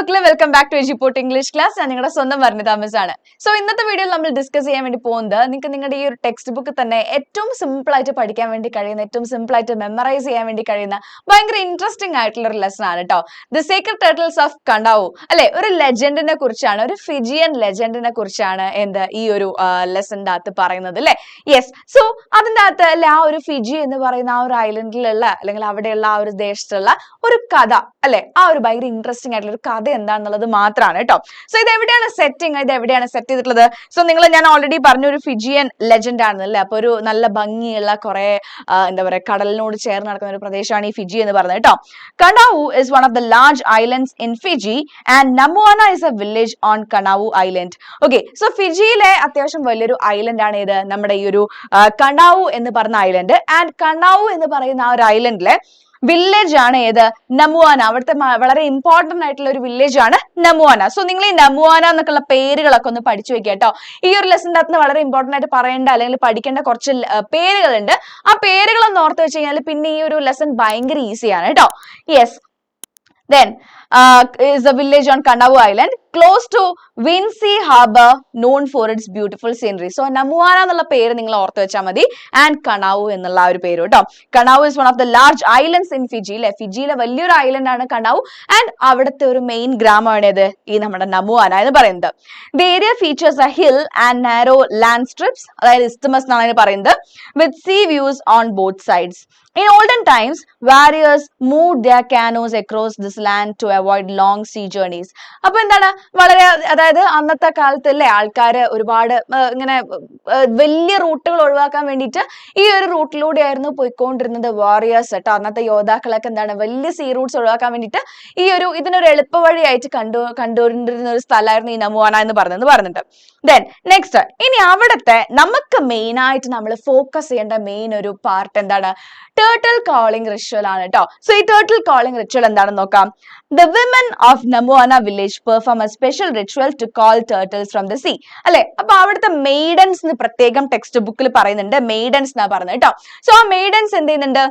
മക്കളെ, welcome back to AG port English class. ഞാൻ നിങ്ങളുടെ സ്വന്തം വർണ്ണ താമസ് ആണ്. സോ ഇന്നത്തെ വീഡിയോയിൽ നമ്മൾ ഡിസ്കസ് ചെയ്യാൻ വേണ്ടി പോകുന്നത് നിങ്ങൾക്ക് നിങ്ങളുടെ ഈ ഒരു ടെക്സ്റ്റ് ബുക്ക് തന്നെ ഏറ്റവും സിമ്പിൾ ആയിട്ട് പഠിക്കാൻ വേണ്ടി കഴിയുന്ന, ഏറ്റവും സിമ്പിൾ ആയിട്ട് മെമ്മറൈസ് ചെയ്യാൻ വേണ്ടി കഴിയുന്ന ഭയങ്കര ഇൻട്രസ്റ്റിംഗ് ആയിട്ടുള്ള ഒരു ലെസൺ ആണ് കേട്ടോ. The secret turtles of Kadavu. അല്ലെ, ഒരു ലെജൻഡിനെ കുറിച്ചാണ്, ഒരു ഫിജിയൻ ലെജൻഡിനെ കുറിച്ചാണ് ഈ ഒരു ലെസണിന്റെ അകത്ത് പറയുന്നത് അല്ലെ. യെസ്, സോ അതിന്റെ അകത്ത് അല്ലെ ആ ഒരു ഫിജി എന്ന് പറയുന്ന ആ ഒരു ഐലൻഡിലുള്ള അല്ലെങ്കിൽ അവിടെയുള്ള ആ ഒരു ദേശത്തുള്ള ഒരു കഥ അല്ലെ, ആ ഒരു ഭയങ്കര ഇൻട്രസ്റ്റിംഗ് ആയിട്ടുള്ള ഒരു കഥ എന്താണെന്നുള്ളത് മാത്രമാണ് കേട്ടോ. സോ ഇത് എവിടെയാണ് സെറ്റിംഗ്, ഇത് എവിടെയാണ് സെറ്റ് ചെയ്തിട്ടുള്ളത്? സോ ഞാൻ ഓൾറെഡി പറഞ്ഞ ഒരു ഫിജിയൻ ലെജൻഡ് ആണെന്നല്ലേ. അപ്പൊ ഒരു നല്ല ഭംഗിയുള്ള കുറെ എന്താ പറയാ കടലിനോട് ചേർന്ന് നടക്കുന്ന ഒരു പ്രദേശമാണ് ഈ ഫിജി എന്ന് പറയുന്നത് കേട്ടോ. Kadavu is one of the large islands in Fiji and Namuana is a village on Kadavu island. Okay, so ഫിജിയിലെ അത്യാവശ്യം വലിയൊരു ഐലൻഡ് ആണ് ഇത് നമ്മുടെ ഈ ഒരു കണ്ടാവു എന്ന് പറഞ്ഞ ഐലൻഡ്. ആൻഡ് കണ്ടാവു എന്ന് പറയുന്ന ആ ഒരു ഐലൻഡിലെ വില്ലേജ് ആണ് ഏത്? നമുവാന. അവിടുത്തെ വളരെ ഇമ്പോർട്ടന്റ് ആയിട്ടുള്ള ഒരു വില്ലേജ് ആണ് നമുവാന. സോ നിങ്ങൾ ഈ നമുവാന എന്നൊക്കെയുള്ള പേരുകളൊക്കെ ഒന്ന് പഠിച്ചു വെക്കുക കേട്ടോ. ഈ ഒരു ലെസന്റെ അകത്ത് വളരെ ഇമ്പോർട്ടന്റ് ആയിട്ട് പറയേണ്ട അല്ലെങ്കിൽ പഠിക്കേണ്ട കുറച്ച് പേരുകളുണ്ട്. ആ പേരുകളൊന്ന് ഓർത്ത് വെച്ച് കഴിഞ്ഞാൽ പിന്നെ ഈ ഒരു ലെസൺ ഭയങ്കര ഈസിയാണ് കേട്ടോ. Yes, then is a village on Kanavu Island close to Vinci Harbour known for its beautiful scenery. So Namuana എന്നുള്ള പേര് നിങ്ങൾ ഓർത്ത് വെച്ചാൽ മതി. ആൻഡ് കണാവു എന്നുള്ള ആ ഒരു പേര് കേട്ടോ. കണാവു is one of the large islands in Fiji. ഫിജിയിലെ വലിയൊരു ഐലൻഡ് ആണ് കണാവു. ആൻഡ് അവിടുത്തെ ഒരു മെയിൻ ഗ്രാമമാണ് ഇത് ഈ നമ്മുടെ നമുവാന എന്ന് പറയുന്നത്. The area features a hill and narrow land strips, അതായത് isthmus എന്നാണ് അതിന് പറയുന്നത്, with sea views on both sides. In olden times, warriors moved their canoes across this land to avoid long sea journeys. അപ്പൊ എന്താണ്, വളരെ അതായത് അന്നത്തെ കാലത്ത് അല്ലേ ആൾക്കാര് ഒരുപാട് ഇങ്ങനെ വലിയ റൂട്ടുകൾ ഒഴിവാക്കാൻ വേണ്ടിയിട്ട് ഈ ഒരു റൂട്ടിലൂടെ ആയിരുന്നു പോയിക്കൊണ്ടിരുന്നത് വാറിയേഴ്സ് കേട്ടോ. അന്നത്തെ യോദ്ധാക്കളൊക്കെ എന്താണ് വലിയ സീ റൂട്ട്സ് ഒഴിവാക്കാൻ വേണ്ടിയിട്ട് ഇതിനൊരു എളുപ്പ വഴിയായിട്ട് കണ്ടുകൊണ്ടിരുന്ന ഒരു സ്ഥലമായിരുന്നു ഈ നമുവാന എന്ന് പറഞ്ഞിട്ട്. ദെൻ നെക്സ്റ്റ്, ഇനി അവിടുത്തെ നമുക്ക് മെയിൻ ആയിട്ട് നമ്മൾ ഫോക്കസ് ചെയ്യേണ്ട മെയിൻ ഒരു പാർട്ട് എന്താണ്? ടേർട്ടിൽ കോളിംഗ് റിച്വൽ ആണ് കേട്ടോ. സോ ഈ ടേർട്ടിൽ കോളിംഗ് റിച്വൽ എന്താണെന്ന് നോക്കാം. The women of Namuana village perform a special ritual to call turtles from the sea. അല്ലെ, അപ്പൊ അവിടുത്തെ മെയ്ഡൻസ് പ്രത്യേകം ടെക്സ്റ്റ് ബുക്കിൽ പറയുന്നുണ്ട്. മെയ്ഡൻസ് എന്നാ പറയുന്നത് കേട്ടോ. സോ ആ മെയ്ഡൻസ് എന്ത് ചെയ്യുന്നുണ്ട്?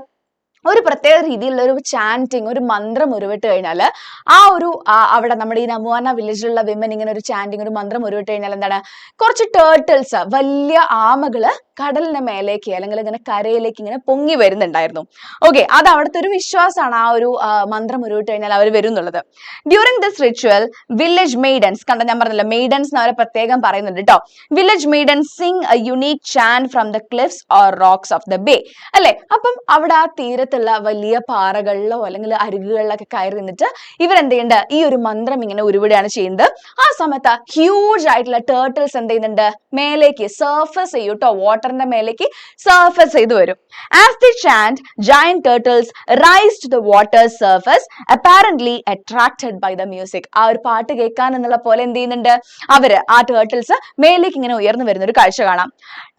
ഒരു പ്രത്യേക രീതിയിലുള്ള ഒരു ചാന്റിങ്, ഒരു മന്ത്രം ഉരുവിട്ട് കഴിഞ്ഞാൽ അവിടെ നമ്മുടെ ഈ നമുവാന വില്ലേജിലുള്ള വിമൻ ഇങ്ങനെ ഒരു ചാന്റിങ്, ഒരു മന്ത്രം ഉരുവിട്ട് കഴിഞ്ഞാൽ എന്താണ്, കുറച്ച് ടേർട്ടിൽസ്, വലിയ ആമകള് കടലിന് മേലേക്ക് അല്ലെങ്കിൽ ഇങ്ങനെ കരയിലേക്ക് ഇങ്ങനെ പൊങ്ങി വരുന്നുണ്ടായിരുന്നു. ഓക്കെ, അത് അവിടുത്തെ ഒരു വിശ്വാസമാണ്. ആ ഒരു മന്ത്രം ഉരുവിട്ട് കഴിഞ്ഞാൽ അവർ വരും എന്നുള്ളത്. During this ritual village maidens, ഞാൻ പറഞ്ഞല്ലോ മെയ്ഡൻസ് അവരെ പ്രത്യേകം പറയുന്നുണ്ട് കേട്ടോ. Village maidens sing a unique chant from the cliffs or rocks of the bay. അല്ലെ, അപ്പം അവിടെ ആ തീരത്തുള്ള വലിയ പാറകളിലോ അല്ലെങ്കിൽ അരുകുകളിലൊക്കെ കയറി നിന്നിട്ട് ഇവരെന്ത് ചെയ്യുന്നുണ്ട്, ഈ ഒരു മന്ത്രം ഇങ്ങനെ ഉരുവിടുകയാണ് ചെയ്യുന്നത്. ആ സമയത്ത് ഹ്യൂജ് ആയിട്ടുള്ള ടേർട്ടിൽസ് എന്ത് ചെയ്യുന്നുണ്ട്, മേലേക്ക് സർഫസ് ചെയ്യും കേട്ടോ. വാട്ടറിന്റെ മേലേക്ക് സർഫസ് ചെയ്ത് വരും. As they chant, giant turtles rise to the water surface, apparently attracted by the music. ആ ഒരു പാട്ട് കേൾക്കാൻ എന്നുള്ള പോലെ എന്ത് ചെയ്യുന്നുണ്ട്, ആ ടേർട്ടിൽസ് മേലേക്ക് ഇങ്ങനെ ഉയർന്നു വരുന്ന ഒരു കാഴ്ച കാണാം.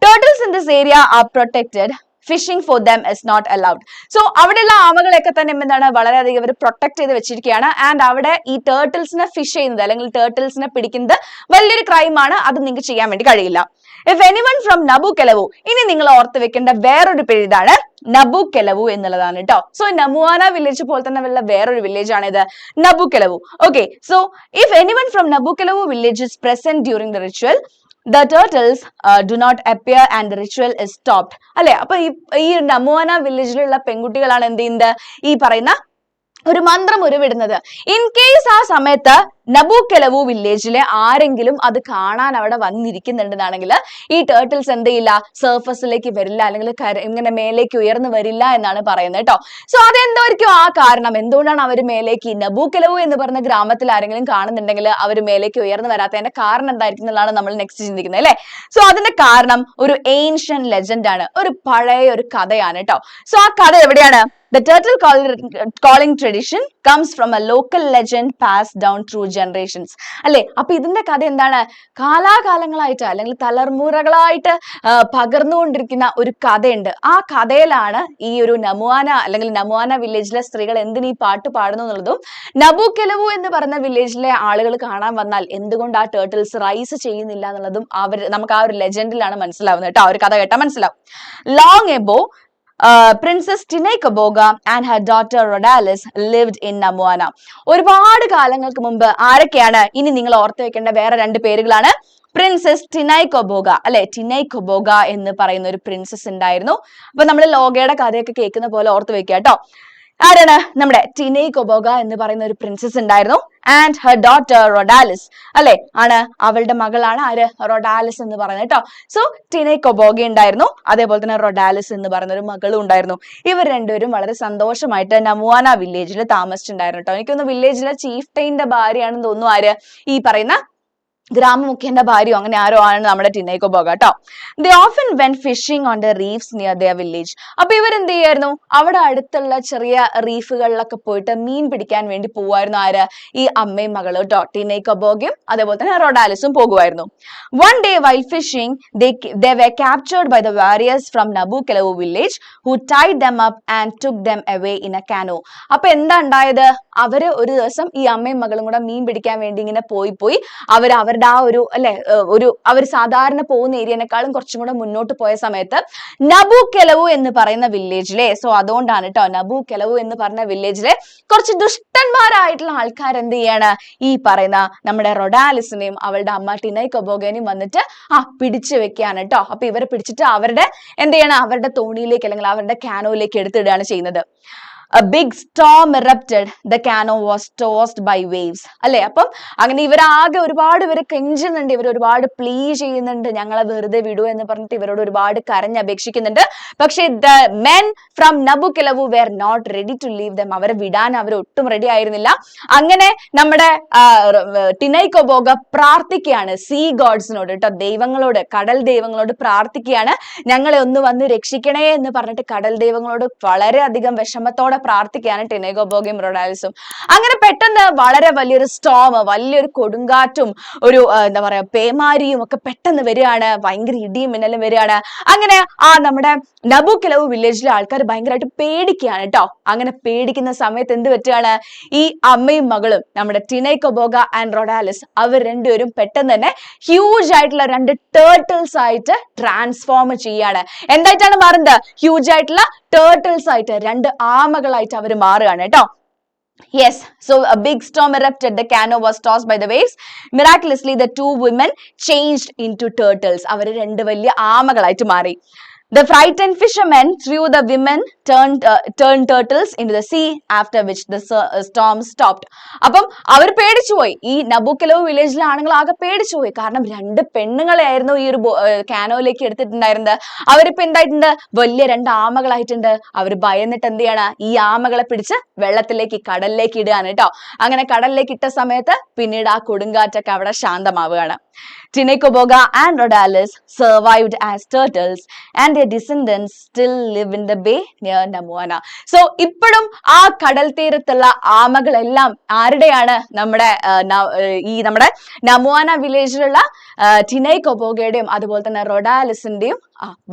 Turtles in this area are protected. Fishing for them is not allowed. So അവിടെയുള്ള ആമകളെയൊക്കെ തന്നെ എന്താണ് വളരെയധികം അവർ പ്രൊട്ടക്ട് ചെയ്ത് വെച്ചിരിക്കുകയാണ്. ആൻഡ് അവിടെ ഈ ടേർട്ടിൽസിനെ ഫിഷ് ചെയ്യുന്നത് അല്ലെങ്കിൽ ടേർട്ടിൽസിനെ പിടിക്കുന്നത് വലിയൊരു ക്രൈമാണ്. അത് നിങ്ങൾക്ക് ചെയ്യാൻ വേണ്ടി കഴിയില്ല. ഇഫ് എനിവൺ ഫ്രം നബുക്കെലവു, ഇനി നിങ്ങൾ ഓർത്ത് വെക്കേണ്ട വേറൊരു പേര് ഇതാണ് നബുക്കെലവു എന്നുള്ളതാണ് കേട്ടോ. സോ നമുവാന വില്ലേജ് പോലെ തന്നെ ഉള്ള വേറൊരു വില്ലേജ് ആണ് ഇത് Nabukelevu. Okay, so if anyone from Nabukelevu village is present during the ritual, the turtles do not appear and the ritual is stopped. അല്ലെ, അപ്പൊ ഈ നമുവാന വില്ലേജിലുള്ള പെൺകുട്ടികളാണ് എന്ത് ചെയ്യുന്നത്, ഈ പറയുന്ന ഒരു മന്ത്രം ഉരുവിടുന്നത്. ഇൻ കേസ് ആ സമയത്ത് നബുക്കെലവു വില്ലേജിലെ ആരെങ്കിലും അത് കാണാൻ അവിടെ വന്നിരിക്കുന്നുണ്ടെന്നാണെങ്കിൽ ഈ ടേർട്ടിൽസ് എന്ത് ചെയ്യില്ല, സർഫസിലേക്ക് വരില്ല അല്ലെങ്കിൽ ഇങ്ങനെ മേലേക്ക് ഉയർന്നു വരില്ല എന്നാണ് പറയുന്നത് കേട്ടോ. സോ അതെന്തായിരിക്കും ആ കാരണം? എന്തുകൊണ്ടാണ് അവർ മേലേക്ക് നബുക്കെലവു എന്ന് പറഞ്ഞ ഗ്രാമത്തിൽ ആരെങ്കിലും കാണുന്നുണ്ടെങ്കിൽ അവർ മേലേക്ക് ഉയർന്നു വരാത്തതിന്റെ കാരണം എന്തായിരിക്കും എന്നുള്ളതാണ് നമ്മൾ നെക്സ്റ്റ് ചിന്തിക്കുന്നത് അല്ലെ. സോ അതിന്റെ കാരണം ഒരു ഏൻഷ്യൻ ലെജൻഡ് ആണ്, ഒരു പഴയ ഒരു കഥയാണ് കേട്ടോ. സോ ആ കഥ എവിടെയാണ്? The turtle calling tradition comes from a local legend passed down through generations. അല്ലെ, അപ്പൊ ഇതിന്റെ കഥ എന്താണ്? കാലാകാലങ്ങളായിട്ട് അല്ലെങ്കിൽ തലമുറകളായിട്ട് പകർന്നുകൊണ്ടിരിക്കുന്ന ഒരു കഥയുണ്ട്. ആ കഥയിലാണ് ഈ ഒരു നമുവാന വില്ലേജിലെ സ്ത്രീകൾ എന്തിനു ഈ പാട്ട് പാടുന്നു എന്നുള്ളതും നബുക്കെലവു എന്ന് പറഞ്ഞ വില്ലേജിലെ ആളുകൾ കാണാൻ വന്നാൽ എന്തുകൊണ്ട് ആ ടേർട്ടിൽസ് റൈസ് ചെയ്യുന്നില്ല എന്നുള്ളതും നമുക്ക് ആ ഒരു ലെജൻഡിലാണ് മനസ്സിലാവുന്നത് കേട്ടോ. ആ ഒരു കഥ കേട്ടാൽ മനസ്സിലാവും. Long ago princess Tinaicaboga and her daughter Raudalice lived in Namuana. ഒരുപാട് കാലങ്ങൾക്ക് മുമ്പ് ആരൊക്കെയാണ്? ഇനി നിങ്ങൾ ഓർത്ത് വെക്കേണ്ട വേറെ രണ്ട് പേരുകളാണ്. പ്രിൻസസ് ടിനൈക്കബോഗ അല്ലെ, ടിനൈക്കബോഗ എന്ന് പറയുന്ന ഒരു പ്രിൻസസ് ഉണ്ടായിരുന്നു. അപ്പൊ നമ്മൾ ലോകയുടെ കഥയൊക്കെ കേൾക്കുന്ന പോലെ ഓർത്ത് വെക്കുക കേട്ടോ. ആരാണ്? നമ്മുടെ ടിനൈക്കബോഗ എന്ന് പറയുന്ന ഒരു പ്രിൻസസ് ഉണ്ടായിരുന്നു. ആൻഡ് ഹർ ഡോട്ടർ റൊഡാലിസ് അല്ലെ, ആണ് അവളുടെ മകളാണ് ആര്? റൊഡാലിസ് എന്ന് പറയുന്നത് കേട്ടോ. സോ ടിനൈക്കബോഗ ഉണ്ടായിരുന്നു, അതേപോലെ തന്നെ റൊഡാലിസ് എന്ന് പറയുന്ന ഒരു മകളും ഉണ്ടായിരുന്നു. ഇവർ രണ്ടുപേരും വളരെ സന്തോഷമായിട്ട് നമുവാന വില്ലേജിൽ താമസിച്ചിട്ടുണ്ടായിരുന്നു കേട്ടോ. എനിക്കൊന്ന് വില്ലേജിലെ ചീഫ് ടൈന്റെ ഭാര്യയാണെന്ന് തോന്നുന്നു ആര്? ഈ പറയുന്ന ഗ്രാമമുഖ്യന്റെ ഭാര്യയോ അങ്ങനെ ആരോ ആണ് നമ്മുടെ ടിനൈക്കബോഗ കേട്ടോ. They often went fishing on the reefs near their village. അപ്പൊ ഇവരെന്ത് ചെയ്യായിരുന്നു? അവിടെ അടുത്തുള്ള ചെറിയ റീഫുകളിലൊക്കെ പോയിട്ട് മീൻ പിടിക്കാൻ വേണ്ടി പോവായിരുന്നു. ആര്? ഈ അമ്മയും മകളും കേട്ടോ, ടിനൈക്കബോഗയും അതേപോലെ തന്നെ റൊഡാലിസും പോകുമായിരുന്നു. One day while fishing they were captured by the warriors from Nabukelavu village who tied them up and took them away in a canoe. അപ്പൊ എന്താ ഉണ്ടായത്? അവര് ഒരു ദിവസം ഈ അമ്മയും മകളും കൂടെ മീൻ പിടിക്കാൻ വേണ്ടി ഇങ്ങനെ പോയി അവരുടെ ആ ഒരു അല്ലെ അവർ സാധാരണ പോകുന്ന ഏരിയനേക്കാളും കുറച്ചും കൂടെ മുന്നോട്ട് പോയ സമയത്ത് നബുകെലവു എന്ന് പറയുന്ന വില്ലേജിലെ, സോ അതുകൊണ്ടാണ് കേട്ടോ നബുകെലവു എന്ന് പറഞ്ഞ വില്ലേജിലെ കുറച്ച് ദുഷ്ടന്മാരായിട്ടുള്ള ആൾക്കാർ എന്ത് ചെയ്യാണ്? ഈ പറയുന്ന നമ്മുടെ റൊഡാലിസിനെയും അവളുടെ അമ്മ ടിനൈക്കബോഗനെയും വന്നിട്ട് പിടിച്ചു വെക്കുകയാണ് കേട്ടോ. അപ്പൊ ഇവരെ പിടിച്ചിട്ട് അവരുടെ എന്ത് ചെയ്യണം? അവരുടെ തോണിയിലേക്ക് അല്ലെങ്കിൽ അവരുടെ കാനോയിലേക്ക് എടുത്തിടുകയാണ് ചെയ്യുന്നത്. A big storm erupted. The canoe was tossed by waves. അല്ലെ, അപ്പം അങ്ങനെ ഇവരാകെ ഒരുപാട് ഇവരെ കെഞ്ചുന്നുണ്ട്, ഇവർ ഒരുപാട് പ്ലീ ചെയ്യുന്നുണ്ട്, ഞങ്ങളെ വെറുതെ വിടൂ എന്ന് പറഞ്ഞിട്ട് ഇവരോട് ഒരുപാട് കരഞ്ഞപേക്ഷിക്കുന്നുണ്ട്. പക്ഷേ the men from Nabukelavu were not ready to leave them. അവരെ വിടാൻ അവർ ഒട്ടും റെഡി ആയിരുന്നില്ല. അങ്ങനെ നമ്മുടെ ടിനൈക്കബോഗ പ്രാർത്ഥിക്കുകയാണ് സീ ഗോഡ്സിനോട് കേട്ടോ, ദൈവങ്ങളോട്, കടൽ ദൈവങ്ങളോട് പ്രാർത്ഥിക്കുകയാണ്, ഞങ്ങളെ ഒന്ന് വന്ന് രക്ഷിക്കണേ എന്ന് പറഞ്ഞിട്ട് കടൽ ദൈവങ്ങളോട് വളരെയധികം വിഷമത്തോടെ പ്രാർത്ഥിക്കുകയാണ് ടിനൈക്കബോഗയും റൊഡാലിസും. അങ്ങനെ പെട്ടെന്ന് വളരെ വലിയൊരു സ്റ്റോം, വലിയൊരു കൊടുങ്കാറ്റും ഒരു എന്താ പറയാ പേമാരിയും ഒക്കെ പെട്ടെന്ന് വരികയാണ്. ഭയങ്കര ഇടിയും മിന്നലും വരികയാണ്. അങ്ങനെ നമ്മുടെ നബുകെലവു വില്ലേജിലെ ആൾക്കാർ ഭയങ്കരമായിട്ട് പേടിക്കുകയാണ് കേട്ടോ. അങ്ങനെ പേടിക്കുന്ന സമയത്ത് എന്ത് പറ്റുകയാണ്? ഈ അമ്മയും മകളും നമ്മുടെ ടിനൈക്കബോഗ ആൻഡ് റൊഡാലിസ് അവർ രണ്ടുപേരും പെട്ടെന്ന് തന്നെ ഹ്യൂജ് ആയിട്ടുള്ള രണ്ട് ടേർട്ടിൽസ് ആയിട്ട് ട്രാൻസ്ഫോം ചെയ്യാണ്. എന്തായിട്ടാണ് മാറുന്നത്? ഹ്യൂജ് ആയിട്ടുള്ള ടേർട്ടിൽസ് ആയിട്ട്, രണ്ട് ആമകളായിട്ട് അവർ മാറുകയാണ് കേട്ടോ. Yes, so a big storm erupted. The canoe was tossed by the waves. Miraculously, the two women changed into turtles. അവർ രണ്ട് വലിയ ആമകളായിട്ട് മാറി. The frightened fishermen threw the women turned turtles into the sea, after which the storm stopped. അപ്പം അവർ പേടിച്ചുപോയി. ഈ നബുകെലവു വില്ലേജിലെ ആണുങ്ങൾ ആകെ പേടിച്ചുപോയി. കാരണം രണ്ട് പെണ്ണുങ്ങളെയായിരുന്നു ഈ ഒരു കാനോയിലേക്ക് എടുത്തിട്ടുണ്ടായിരുന്നത്. അവരിപ്പോ എന്തായിട്ടുണ്ട്? വലിയ രണ്ട് ആമകളായിട്ടുണ്ട്. അവർ ഭയന്നിട്ട് എന്ത് ചെയ്യണം? ഈ ആമകളെ പിടിച്ച് വെള്ളത്തിലേക്ക്, കടലിലേക്ക് ഇടുകയാണ് കേട്ടോ. അങ്ങനെ കടലിലേക്ക് ഇട്ട സമയത്ത് പിന്നീട് ആ കൊടുങ്കാറ്റൊക്കെ അവിടെ ശാന്തമാവുകയാണ്. Tinecoboga and Rhodalis survived as turtles and their descendants still live in the bay near Namuana. So ഇപ്പോഴും ആ കടൽ തീരത്തുള്ള ആമകളെല്ലാം ആരുടെയാണ്? നമ്മുടെ നമുവാന വില്ലേജിലുള്ള ടിനൈക്കബോഗയുടെയും അതുപോലെ തന്നെ റൊഡാലിസിന്റെയും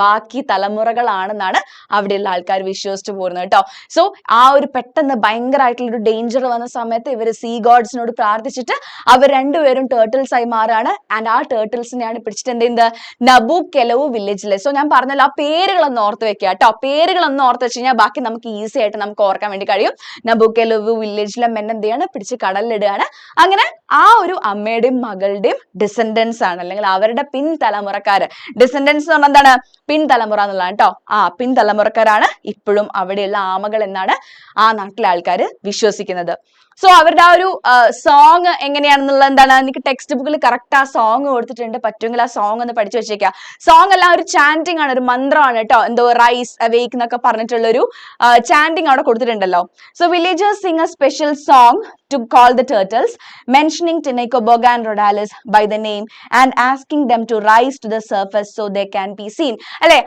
ബാക്കി തലമുറകളാണെന്നാണ് അവിടെയുള്ള ആൾക്കാർ വിശ്വസിച്ചു പോരുന്നത് കേട്ടോ. സോ ആ ഒരു പെട്ടെന്ന് ഭയങ്കരമായിട്ടുള്ള ഒരു ഡേഞ്ചർ വന്ന സമയത്ത് ഇവർ സീ ഗോഡ്സിനോട് പ്രാർത്ഥിച്ചിട്ട് അവർ രണ്ടുപേരും ടേർട്ടിൽസ് ആയി മാറാണ്. ആൻഡ് ആ ടേർട്ടിൽസിനെയാണ് പിടിച്ചിട്ട് എന്ത് ചെയ്യുന്നത്? നബുകെലവു വില്ലേജിലെ. സോ ഞാൻ പറഞ്ഞല്ലോ, ആ പേരുകളൊന്ന് ഓർത്ത് വെക്കുക കേട്ടോ. പേരുകളൊന്ന് ഓർത്ത് വെച്ച് കഴിഞ്ഞാൽ ബാക്കി നമുക്ക് ഈസി ആയിട്ട് നമുക്ക് ഓർക്കാൻ വേണ്ടി കഴിയും. നബുകെലവു വില്ലേജിലെ മെൻ എന്ത് ചെയ്യാണ്? പിടിച്ച് കടലിലിടുകയാണ്. അങ്ങനെ ആ ഒരു അമ്മയുടെയും മകളുടെയും ഡിസെൻഡൻസ് ആണ്, അല്ലെങ്കിൽ അവരുടെ പിൻതലമുറക്കാര്. ഡിസെൻഡൻസ് എന്ന് പറഞ്ഞാൽ എന്താണ്? പിൻതലമുറ എന്നുള്ളതാണ് കേട്ടോ. പിൻതലമുറക്കാരാണ് ഇപ്പോഴും അവിടെയുള്ള ആമകൾ എന്നാണ് ആ നാട്ടിലെ ആൾക്കാർ വിശ്വസിക്കുന്നത്. സോ അവരുടെ ആ ഒരു സോങ് എങ്ങനെയാണെന്നുള്ളത് എന്താണ്? എനിക്ക് ടെക്സ്റ്റ് ബുക്കിൽ കറക്റ്റ് ആ സോങ് കൊടുത്തിട്ടുണ്ട്. പറ്റുമെങ്കിൽ ആ സോങ് ഒന്ന് പഠിച്ചു വെച്ചേക്കാം. സോങ് എല്ലാം ഒരു ചാൻറ്റിംഗ് ആണ്, ഒരു മന്ത്രമാണ് കേട്ടോ. എന്തോ റൈസ് അവേക്ക് എന്നൊക്കെ പറഞ്ഞിട്ടുള്ള ഒരു ചാൻറ്റിംഗ് അവിടെ കൊടുത്തിട്ടുണ്ടല്ലോ. So villagers sing a special song to call the turtles, mentioning Tinecoboga and Rhodalis by the name and asking them to rise to the surface so they can be seen. അല്ലെ,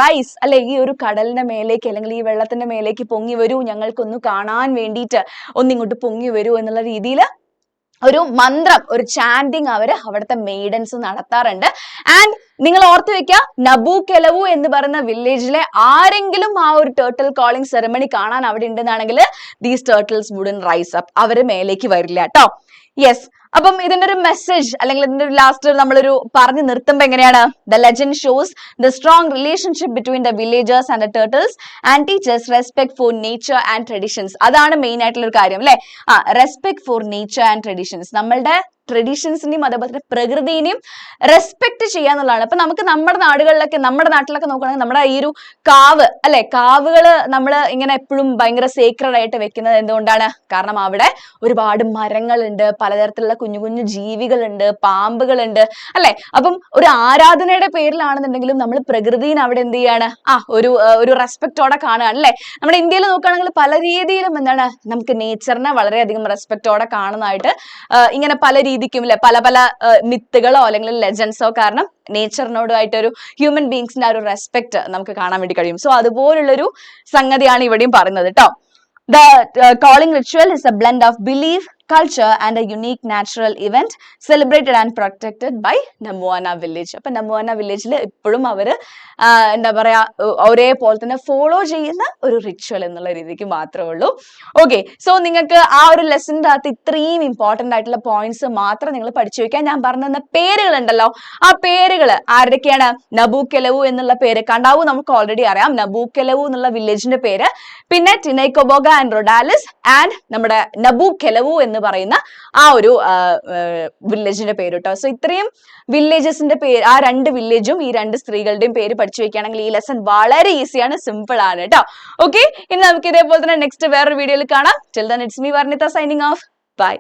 rice അല്ലെ, ഈ ഒരു കടലിന്റെ മേലേക്ക് അല്ലെങ്കിൽ ഈ വെള്ളത്തിന്റെ മേലേക്ക് പൊങ്ങി വരൂ, ഞങ്ങൾക്കൊന്ന് കാണാൻ വേണ്ടിയിട്ട് ഒന്നിങ്ങോട്ട് പൊങ്ങി വരൂ എന്നുള്ള രീതിയിൽ ഒരു മന്ത്രം, ഒരു ചാൻഡിങ് അവര് അവിടുത്തെ മെയ്ഡൻസ് നടത്താറുണ്ട്. ആൻഡ് നിങ്ങൾ ഓർത്ത് വെക്കുക, നബു കെലവു എന്ന് പറയുന്ന വില്ലേജിലെ ആരെങ്കിലും ആ ഒരു ടേർട്ടിൽ കോളിംഗ് സെറമണി കാണാൻ അവിടെ ഉണ്ടെന്നാണെങ്കിൽ these turtles wouldn't rise up, അവര് മേലേക്ക് വരില്ല കേട്ടോ. യെസ്, അപ്പം ഇതിന്റെ ഒരു മെസ്സേജ് അല്ലെങ്കിൽ ഇതിന്റെ ഒരു ലാസ്റ്റ് നമ്മളൊരു പറഞ്ഞു നിർത്തുമ്പോ എങ്ങനെയാണ്? The legend shows the strong relationship between the villagers and the turtles and teachers respect for nature and traditions. അതാണ് മെയിൻ ആയിട്ടുള്ള ഒരു കാര്യം അല്ലെ. Respect for nature and traditions, നമ്മളുടെ ട്രഡീഷൻസിനെയും അതേപോലെ തന്നെ പ്രകൃതിനെയും റെസ്പെക്ട് ചെയ്യാന്നുള്ളതാണ്. അപ്പൊ നമുക്ക് നമ്മുടെ നാടുകളിലൊക്കെ, നമ്മുടെ നാട്ടിലൊക്കെ നോക്കുകയാണെങ്കിൽ നമ്മുടെ ഈ ഒരു കാവ് അല്ലെ, കാവുകള് നമ്മൾ ഇങ്ങനെ എപ്പോഴും ഭയങ്കര സേക്രഡ് ആയിട്ട് വെക്കുന്നത് എന്തുകൊണ്ടാണ്? കാരണം അവിടെ ഒരുപാട് മരങ്ങളുണ്ട്, പലതരത്തിലുള്ള കുഞ്ഞു കുഞ്ഞു ജീവികളുണ്ട്, പാമ്പുകളുണ്ട് അല്ലെ. അപ്പം ഒരു ആരാധനയുടെ പേരിലാണെന്നുണ്ടെങ്കിലും നമ്മൾ പ്രകൃതിനെ അവിടെ എന്ത് ചെയ്യാണ്? ഒരു റെസ്പെക്റ്റോടെ കാണുകയാണ് അല്ലെ. നമ്മുടെ ഇന്ത്യയിൽ നോക്കുകയാണെങ്കിൽ പല രീതിയിലും എന്താണ്, നമുക്ക് നേച്ചറിനെ വളരെയധികം റെസ്പെക്റ്റോടെ കാണുന്നതായിട്ട് ഇങ്ങനെ പല രീതിക്കും അല്ലെ, പല പല മിത്തുകളോ അല്ലെങ്കിൽ ലെജൻസോ കാരണം നേച്ചറിനോടുമായിട്ട് ഒരു ഹ്യൂമൻ ബീങ്സിന്റെ ആ ഒരു റെസ്പെക്ട് നമുക്ക് കാണാൻ വേണ്ടി കഴിയും. സോ അതുപോലുള്ളൊരു സംഗതിയാണ് ഇവിടെയും പറയുന്നത് കേട്ടോ. The calling ritual is a blend of belief, culture and a unique natural event celebrated and protected by Namuana village. അപ്പൊ Namuana villageൽ ഇപ്പോഴും അവര് എന്താ പറയാ ഒരേപോലെ തന്നെ ഫോളോ ചെയ്യുന്ന ഒരു റിച്വൽ എന്നുള്ള രീതിക്ക് മാത്രമേ ഉള്ളൂ. ഓക്കെ, സോ നിങ്ങൾക്ക് ആ ഒരു ലെസണിന്റെ അകത്ത് ഇത്രയും ഇമ്പോർട്ടന്റ് ആയിട്ടുള്ള പോയിന്റ്സ് മാത്രം നിങ്ങൾ പഠിച്ചു വെക്കാൻ. ഞാൻ പറഞ്ഞ പേരുകൾ ഉണ്ടല്ലോ, ആ പേരുകൾ ആരുടെയൊക്കെയാണ്? നബു കെലവു എന്നുള്ള പേര് കണ്ടാവൂ, നമുക്ക് ഓൾറെഡി അറിയാം നബു കെലവു എന്നുള്ള വില്ലേജിന്റെ പേര്. പിന്നെ ടിനൈക്കോബോഗ ആൻഡ് റൊഡാലിസ് ആൻഡ് നമ്മുടെ നബു കെലവു എന്ന് പറയുന്ന ആ ഒരു വില്ലേജിന്റെ പേര് കേട്ടോ. സോ ഇത്രയും വില്ലേജസിന്റെ പേര്, ആ രണ്ട് വില്ലേജും ഈ രണ്ട് സ്ത്രീകളുടെയും പേര് പഠിച്ചു വെക്കുകയാണെങ്കിൽ ഈ ലെസൺ വളരെ ഈസിയാണ്, സിമ്പിൾ ആണ് കേട്ടോ. ഓക്കെ, ഇനി നമുക്ക് ഇതേപോലെ തന്നെ നെക്സ്റ്റ് വേറൊരു വീഡിയോയിൽ കാണാം. Till then it's me Varnitha signing off. By.